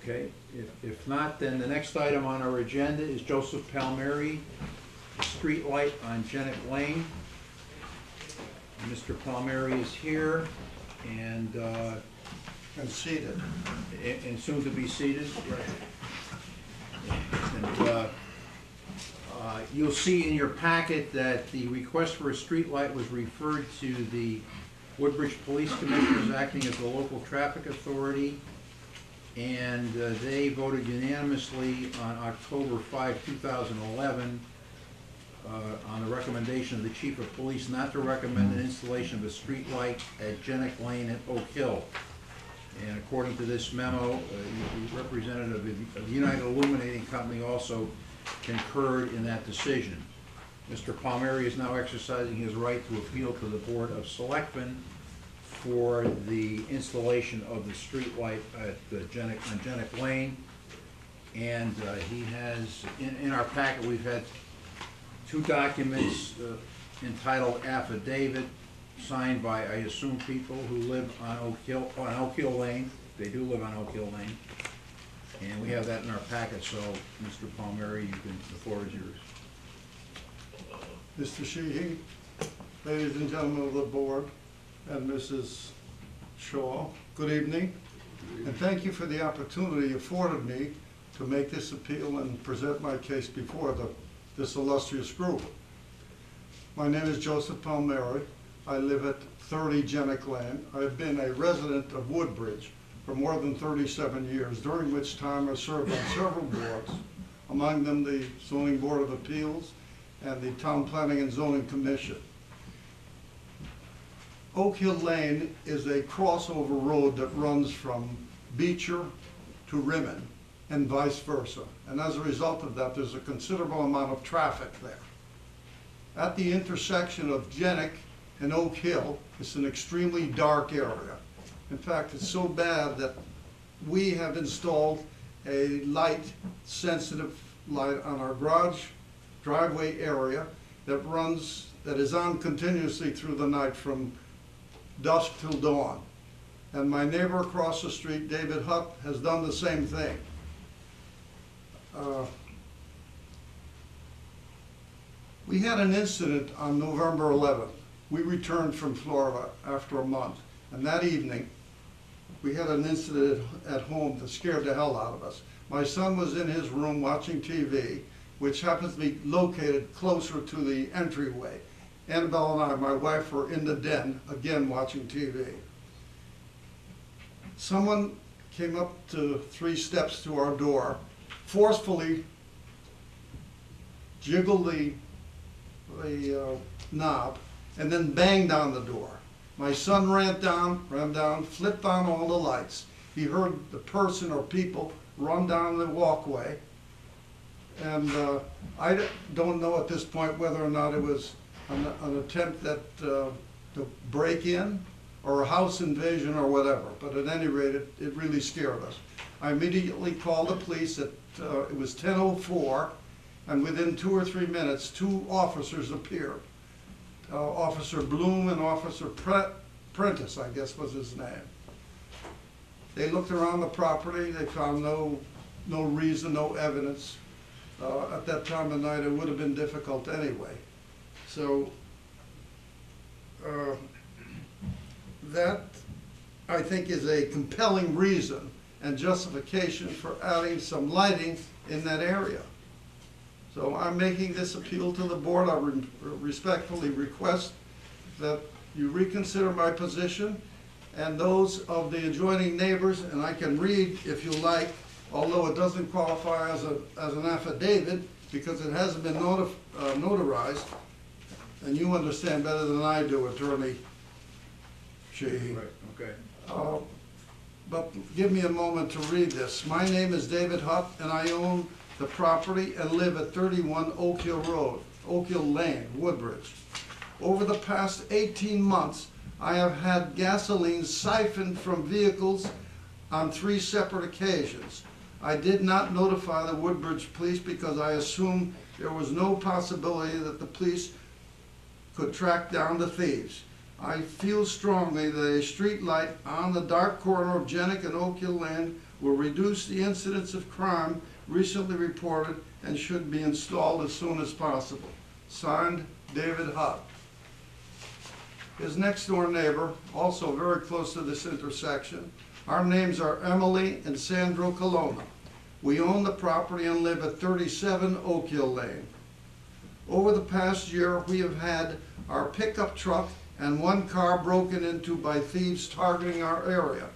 Okay, if not, then the next item on our agenda is Joseph Palmieri, street light on Jenick Lane. Mr. Palmieri is here and seated. And soon to be seated. And you'll see in your packet that the request for a street light was referred to the Woodbridge Police Commissioners acting as the local traffic authority, and they voted unanimously on October 5, 2011 on the recommendation of the Chief of Police not to recommend an installation of a street light at Jenick Lane at Oak Hill. And according to this memo, the representative of the United Illuminating Company also concurred in that decision. Mr. Palmieri is now exercising his right to appeal to the Board of Selectmen for the installation of the street light at on Jenick Lane. And he has, in our packet, we've had two documents entitled affidavit, signed by, I assume, people who live on Oak Hill Lane. They do live on Oak Hill Lane. And we have that in our packet, so Mr. Palmieri, the floor is yours. Mr. Sheehy, ladies and gentlemen of the board, and Mrs. Shaw, good evening. And thank you for the opportunity afforded me to make this appeal and present my case before this illustrious group. My name is Joseph Palmieri. I live at 30 Jenick Lane. I've been a resident of Woodbridge for more than 37 years, during which time I served on several boards, among them the Zoning Board of Appeals and the Town Planning and Zoning Commission. Oak Hill Lane is a crossover road that runs from Beecher to Rimmon and vice versa. And as a result of that, there's a considerable amount of traffic there. At the intersection of Jenick and Oak Hill, it's an extremely dark area. In fact, it's so bad that we have installed a light-sensitive light on our driveway area that is on continuously through the night from dusk till dawn. And my neighbor across the street, David Hutt, has done the same thing. We had an incident on November 11th. We returned from Florida after a month, and that evening, we had an incident at home that scared the hell out of us. My son was in his room watching TV, which happens to be located closer to the entryway. Annabelle and I, my wife, were in the den, again watching TV. Someone came up to 3 steps to our door, forcefully jiggled the knob, and then banged on the door. My son ran down, flipped on all the lights. He heard the person or people run down the walkway. And I don't know at this point whether or not it was an attempt to break in or a house invasion or whatever. But at any rate, it really scared us. I immediately called the police it was 10:04, and within 2 or 3 minutes, 2 officers appeared. Officer Bloom and Officer Prentice, I guess was his name. They looked around the property. They found no reason, no evidence. At that time of night, it would have been difficult anyway. So that, I think, is a compelling reason and justification for adding some lighting in that area. So I'm making this appeal to the board. I respectfully request that you reconsider my position and those of the adjoining neighbors, and I can read if you like, although it doesn't qualify as an affidavit because it hasn't been notarized, and you understand better than I do, Attorney Sheehy. Right, okay. But give me a moment to read this. My name is David Hutt, and I own the property and live at 31 Oak Hill Road, Oak Hill Lane, Woodbridge. Over the past 18 months, I have had gasoline siphoned from vehicles on 3 separate occasions. I did not notify the Woodbridge police because I assumed there was no possibility that the police could track down the thieves. I feel strongly that a street light on the dark corner of Jenick and Oak Hill Lane will reduce the incidence of crime recently reported and should be installed as soon as possible. Signed, David Hutt. His next door neighbor, also very close to this intersection, our names are Emily and Sandro Colonna. We own the property and live at 37 Oak Hill Lane. Over the past year, we have had our pickup truck and one car broken into by thieves targeting our area.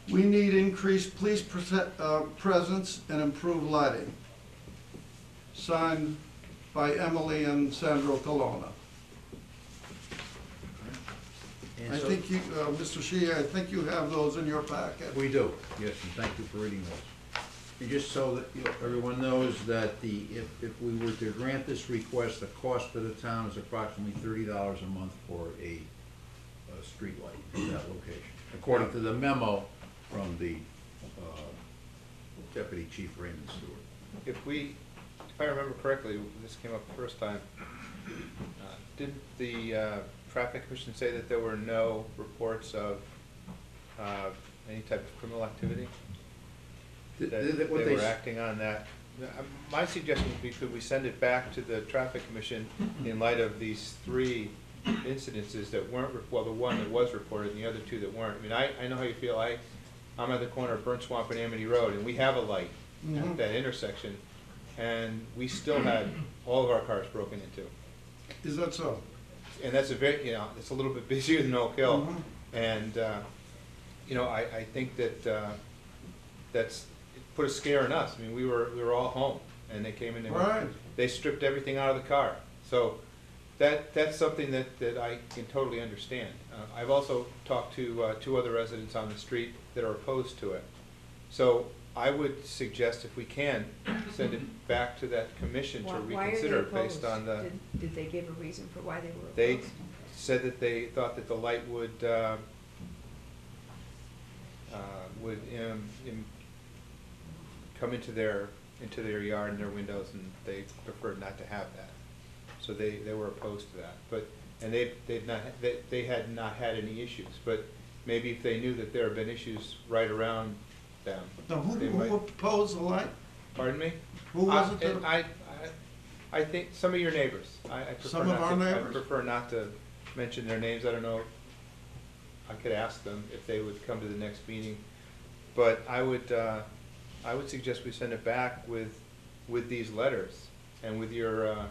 We need increased police presence and improved lighting. Signed by Emily and Sandro Colonna. And I so- think you, Mr. Shea, I think you have those in your packet. We do, yes, and thank you for reading those. And just so that everyone knows that if we were to grant this request, the cost to the town is approximately $30 a month for a street light in that location, according to the memo from the Deputy Chief Raymond Stewart. If I remember correctly, when this came up the first time, didn't the Traffic Commission say that there were no reports of any type of criminal activity? That they were acting on that? My suggestion would be, could we send it back to the Traffic Commission in light of these 3 incidences that weren't, well, the one that was reported and the other 2 that weren't? I mean, I know how you feel. I'm at the corner of Burnt Swamp and Amity Road, and we have a light at that intersection, and we still had all of our cars broken into. Is that so? And that's a very, it's a little bit busier than Oak Hill. And, I think that that's, it put a scare in us. I mean, we were all home, and they came in and they stripped everything out of the car. So that's something that I can totally understand. I've also talked to 2 other residents on the street that are opposed to it. So I would suggest, if we can, send it back to that commission to reconsider based on the... Did they give a reason for why they were opposed? They said that they thought that the light would come into their yard and their windows, and they preferred not to have that. So they were opposed to that. And they had not had any issues. But maybe if they knew that there have been issues right around them. Now, who proposed the light? Pardon me? Who was it that? I think some of your neighbors. I prefer Some of not our to, neighbors? I prefer not to mention their names. I don't know. I could ask them if they would come to the next meeting. But I would suggest we send it back with these letters and with your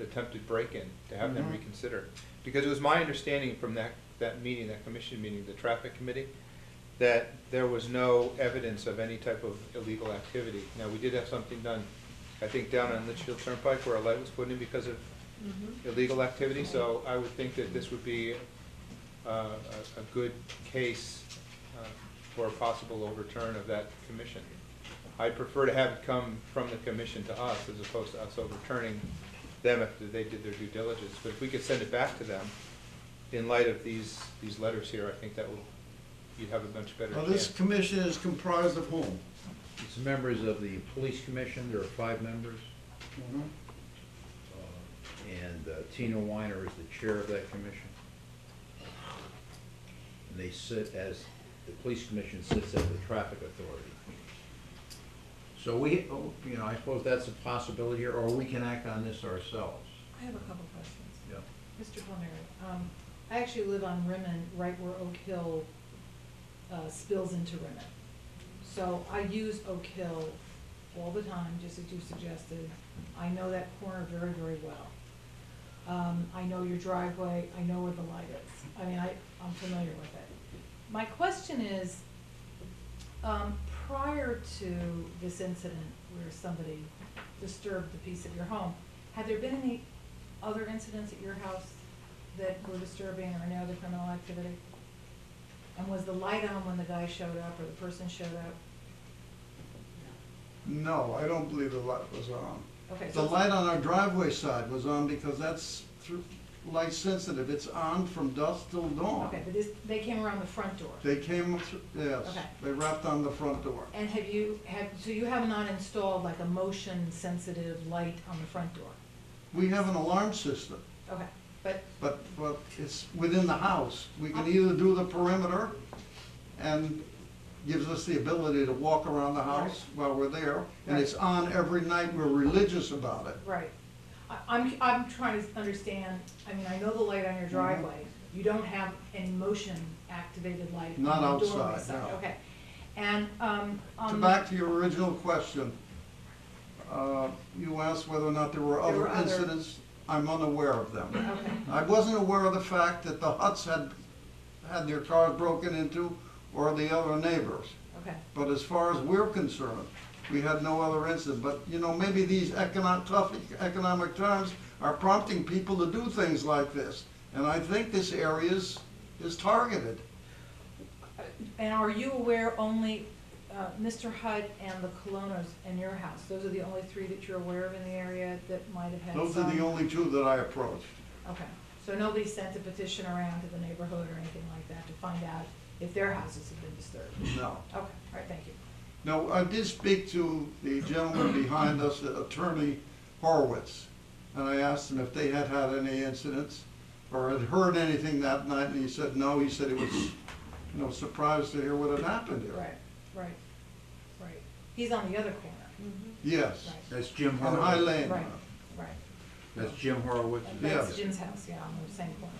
attempted break-in to have them reconsider. Because it was my understanding from that meeting, that commission meeting, the traffic committee, that there was no evidence of any type of illegal activity. Now, we did have something done, I think, down on Litchfield Turnpike where a light was put in because of illegal activity. So I would think that this would be a good case for a possible overturn of that commission. I'd prefer to have it come from the commission to us as opposed to us overturning them after they did their due diligence. But if we could send it back to them in light of these letters here, I think that would, you'd have a much better chance. Now, this commission is comprised of whom? It's members of the police commission. There are 5 members. And Tina Weiner is the chair of that commission. And they sit as, the police commission sits as the traffic authority. So I suppose that's a possibility here, or we can act on this ourselves. I have a couple questions. Yeah. Mr. Palmieri, I actually live on Rimmen, right where Oak Hill spills into Rimmen. So I use Oak Hill all the time, just as you suggested. I know that corner very, very well. I know your driveway, I know where the light is. I mean, I'm familiar with it. My question is, prior to this incident where somebody disturbed the peace of your home, had there been any other incidents at your house that were disturbing or any other criminal activity? And was the light on when the guy showed up or the person showed up? No, I don't believe the light was on. Okay. The light on our driveway side was on because that's light sensitive. It's on from dusk till dawn. Okay, but they came around the front door. They came, yes, Okay. they wrapped on the front door. And so you have not installed like a motion sensitive light on the front door? We have an alarm system. Okay. But it's within the house. We can either do the perimeter and gives us the ability to walk around the house while we're there. And it's on every night. We're religious about it. Right. I'm trying to understand, I mean, I know the light on your driveway, you don't have any motion activated light Not on the doorway outside, side, no. okay. And, Back to your original question. You asked whether or not there were other other- incidents. I'm unaware of them. okay, I wasn't aware of the fact that the Hutts had their cars broken into or the other neighbors. okay. But as far as we're concerned, we had no other incident. But, you know, maybe these tough economic times are prompting people to do things like this. And I think this area is targeted. And are you aware only, Mr. Hutt and the Colonos in your house, those are the only three that you're aware of in the area that might have had some? Those are the only two that I approached. Okay, so nobody sent a petition around to the neighborhood or anything like that to find out if their houses have been disturbed? No. Okay, all right, thank you. No, I did speak to the gentleman behind us, Attorney Horowitz, and I asked him if they had had any incidents or had heard anything that night, and he said no. He said he was, you know, surprised to hear what had happened here. Right. He's on the other corner. Yes, Right. That's Jim on High Horowitz. Lane. Right. That's Jim Horowitz. That's Yes. Jim's house, yeah, on the same corner.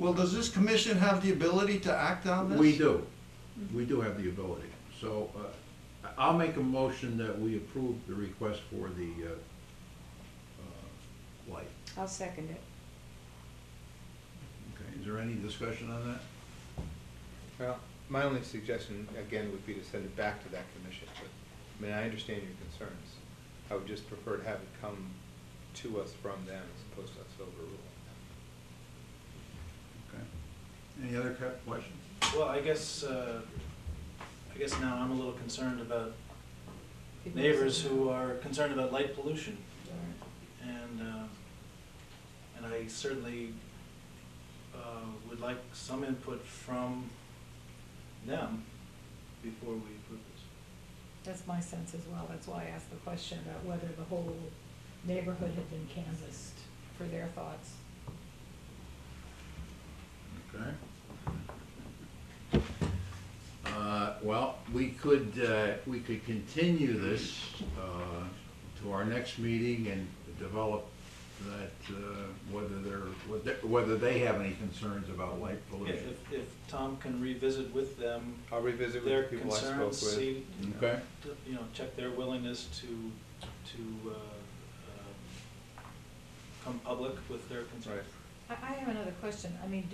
Well, does this commission have the ability to act on this? We do. We do have the ability. So I'll make a motion that we approve the request for the light. I'll second it. Okay, is there any discussion on that? Well, my only suggestion, again, would be to send it back to that commission, but, I mean, I understand your concerns. I would just prefer to have it come to us from them as opposed to us overruling them. Okay. Any other questions? Well, I guess now I'm a little concerned about People neighbors say- who are concerned about light pollution. Right. And I certainly would like some input from them before we approve this. That's my sense as well. That's why I asked the question about whether the whole neighborhood had been canvassed for their thoughts. Okay. Well, we could continue this to our next meeting and develop that, whether they have any concerns about light pollution. If Tom can revisit with them I'll revisit with their the people I spoke concerns, with. see, Okay. you know, check their willingness to come public with their concerns. Right. I have another question. I mean,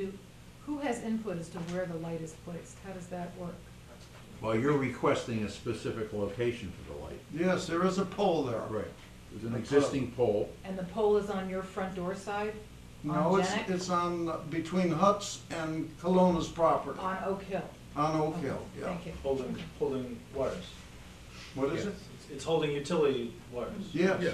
who has input as to where the light is placed? How does that work? Well, you're requesting a specific location for the light. Yes, there is a pole there. Right. There's an existing pole. And the pole is on your front door side? No, On it's, Jenick? it's on, between Hutts and Colonna's property, On Oak Hill? on Oak Okay, Hill, yeah. Thank you. Holding wires. What is it? It's holding utility wires. Yes. Yeah.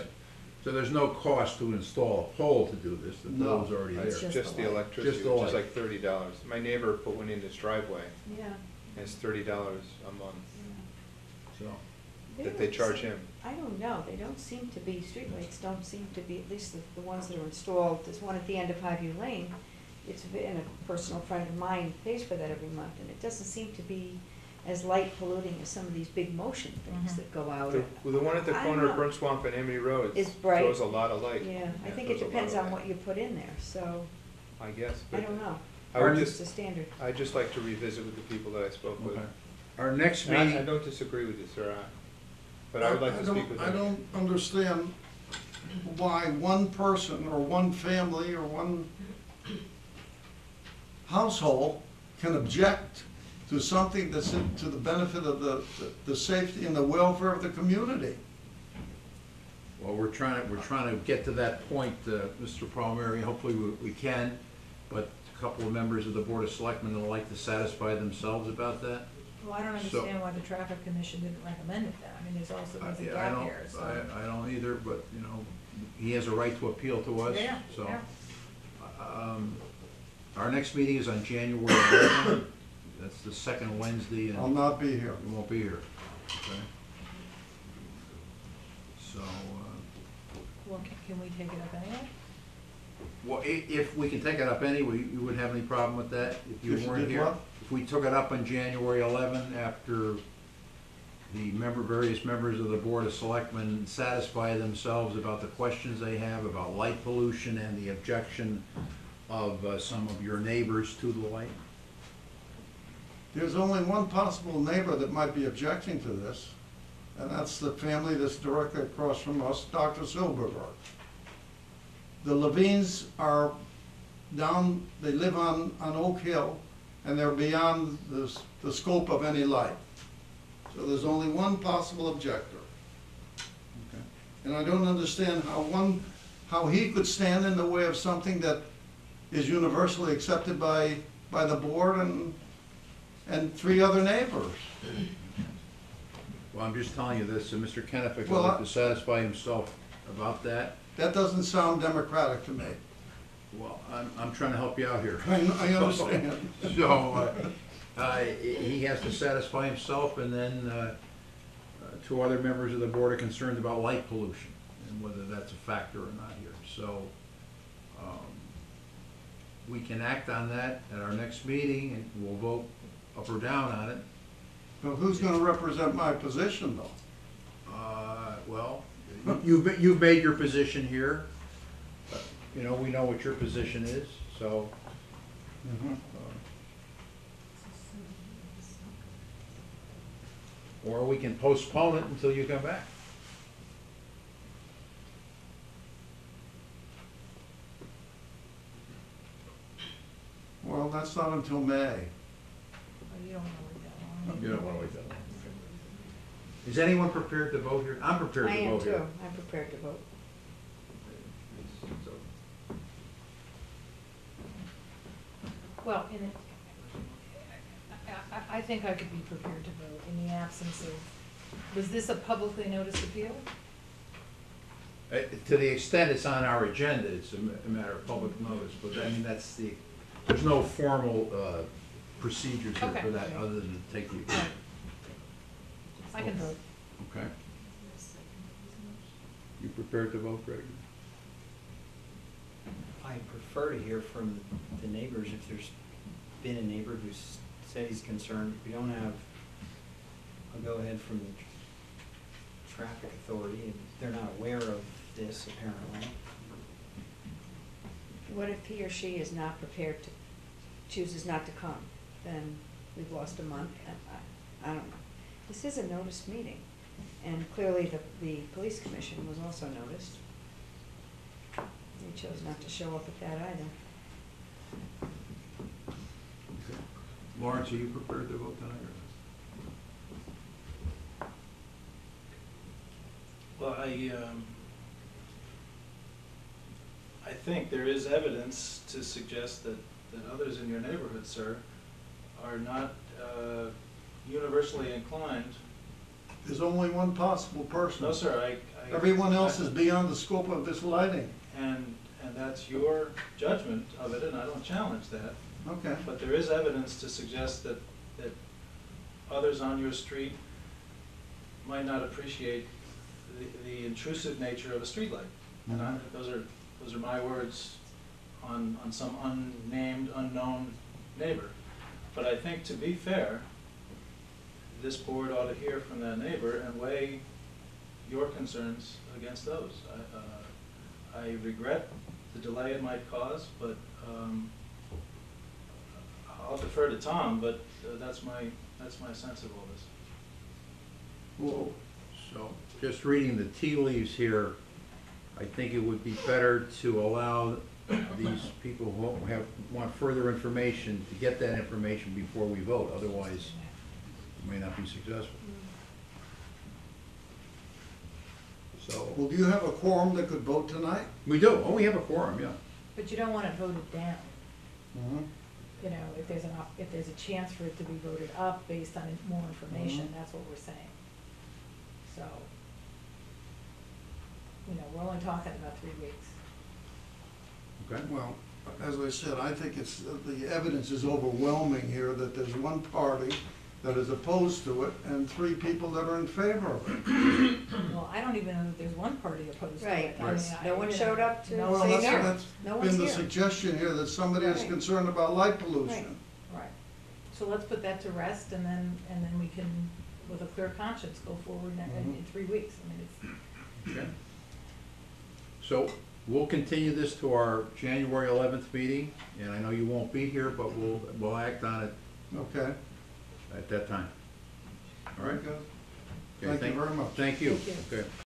So there's no cost to install a pole to do this. The No. pole's already there. It's just Just the the light. electricity, Just the which is light. like $30. My neighbor put one in his driveway, Yeah. and it's $30 a month So, that they charge him. I don't know, they don't seem to be, streetlights don't seem to be, at least the ones that are installed, there's one at the end of Highview Lane. It's been a personal friend of mine pays for that every month, and it doesn't seem to be as light polluting as some of these big motion things Mhm. that go out. The one at the I corner don't of know. Burnt Swamp and Amity Road It's bright. throws a lot of light. Yeah, I Yeah, think throws it a lot depends of on light. what you put in there, so, I guess, I but don't know, I would it's just, the standard. I'd just like to revisit with the people that I spoke with. okay. Our next And I meeting, don't disagree with you, sir, but I would like to speak with I them. don't understand why one person or one family or one household can object to something that's to the benefit of the safety and the welfare of the community. well, we're trying to get to that point, Mr. Palmieri, hopefully we can, but a couple of members of the Board of Selectmen would like to satisfy themselves about that. Well, I don't understand why the traffic commission didn't recommend it then. I mean, there's a Yeah, gap here, so. I don't either, but, you know, he has a right to appeal to us, Yeah, so. yeah. Our next meeting is on January 11th. That's the second Wednesday, and I'll not be here. we won't be here, okay? So, Well, can we take it up anyway? Well, if we can take it up anyway, you wouldn't have any problem with that if you If you weren't did here? what? If we took it up on January 11 after the various members of the Board of Selectmen satisfy themselves about the questions they have about light pollution and the objection of some of your neighbors to the light? There's only one possible neighbor that might be objecting to this, and that's the family that's directly across from us, Dr. Silberberg. The Levines are down, they live on Oak Hill, and they're beyond the scope of any light. So there's only one possible objector. Okay. And I don't understand how he could stand in the way of something that is universally accepted by the board and 3 other neighbors. Well, I'm just telling you this, so Mr. Kennefic would Well, like to satisfy himself about that. That doesn't sound democratic to me. Well, I'm trying to help you out here. I understand. So, he has to satisfy himself, and then 2 other members of the board are concerned about light pollution, and whether that's a factor or not here. So, we can act on that at our next meeting, and we'll vote up or down on it. But who's gonna represent my position, though? Well, you've made your position here. You know, we know what your position is, so. Or we can postpone it until you come back. Well, that's not until May. Oh, you don't want to wait that long. You don't want to wait that long. Is anyone prepared to vote here? I'm prepared I to am vote here. too, I'm prepared to vote. Well, I think I could be prepared to vote in the absence of, was this a publicly noticed appeal? To the extent it's on our agenda, it's a matter of public notice, but I mean, there's no formal procedures here Okay. for that, other than take the. I can vote. Okay. You prepared to vote, Greg? I prefer to hear from the neighbors if there's been a neighbor who said he's concerned. We don't have a go-ahead from the traffic authority, and they're not aware of this apparently. What if he or she is not prepared to, chooses not to come? Then we've lost a month, and I don't know. This is a noticed meeting, and clearly the police commission was also noticed. They chose not to show up at that either. Okay. Lawrence, are you prepared to vote tonight or Well, I think there is evidence to suggest that others in your neighborhood, sir, are not universally inclined. There's only one possible person. No, sir, Everyone else is beyond the scope of this lighting. And that's your judgment of it, and I don't challenge that. Okay. But there is evidence to suggest that others on your street might not appreciate the intrusive nature of a streetlight. And those are my words on some unnamed, unknown neighbor. But I think, to be fair, this board ought to hear from that neighbor and weigh your concerns against those. I regret the delay it might cause, but I'll defer to Tom, but that's my sense of all this. Well, so, just reading the tea leaves here, I think it would be better to allow these people who want further information to get that information before we vote, otherwise it may not be successful. So, well, do you have a quorum that could vote tonight? we do, we have a quorum, yeah. But you don't want it voted down. Mm-hmm. You know, if there's a chance for it to be voted up based on more information, Mhm. that's what we're saying. So, you know, we're only talking about 3 weeks. Okay. Well, as I said, I think the evidence is overwhelming here that there's one party that is opposed to it and 3 people that are in favor of it. Well, I don't even know that there's one party opposed to Right, it. I mean, no one showed up to no one say was no. here. That's No one's been the here. suggestion here, that somebody is Right. concerned about light pollution. Right, so let's put that to rest, and then we can, with a clear conscience, go forward in 3 weeks. I mean, it's, Okay. So we'll continue this to our January 11th meeting, and I know you won't be here, but we'll act on it Okay? at that time. All right? Very good. Okay, Thank you very much. Thank you. Thank you. Okay.